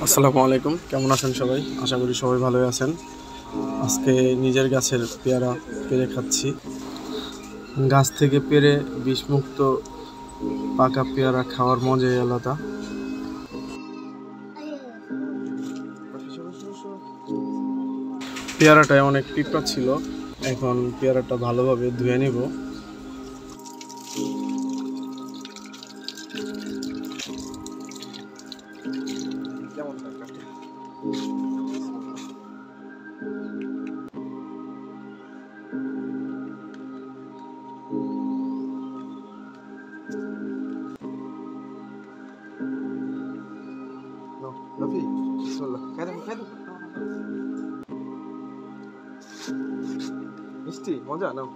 আসসালামু আলাইকুম, কেমন আছেন সবাই? আশা করি সবাই ভালোই আছেন। আজকে নিজের গাছের পেয়ারা পেরে খাচ্ছি। গাছ থেকে পেরে বিষমুক্ত পাকা পেয়ারা খাওয়ার মজাই আলাদা। পেয়ারাটায় অনেক পিঁপড়া ছিল, এখন পেয়ারাটা ভালোভাবে ধুয়ে নিব। মিষ্টি মজা নাও।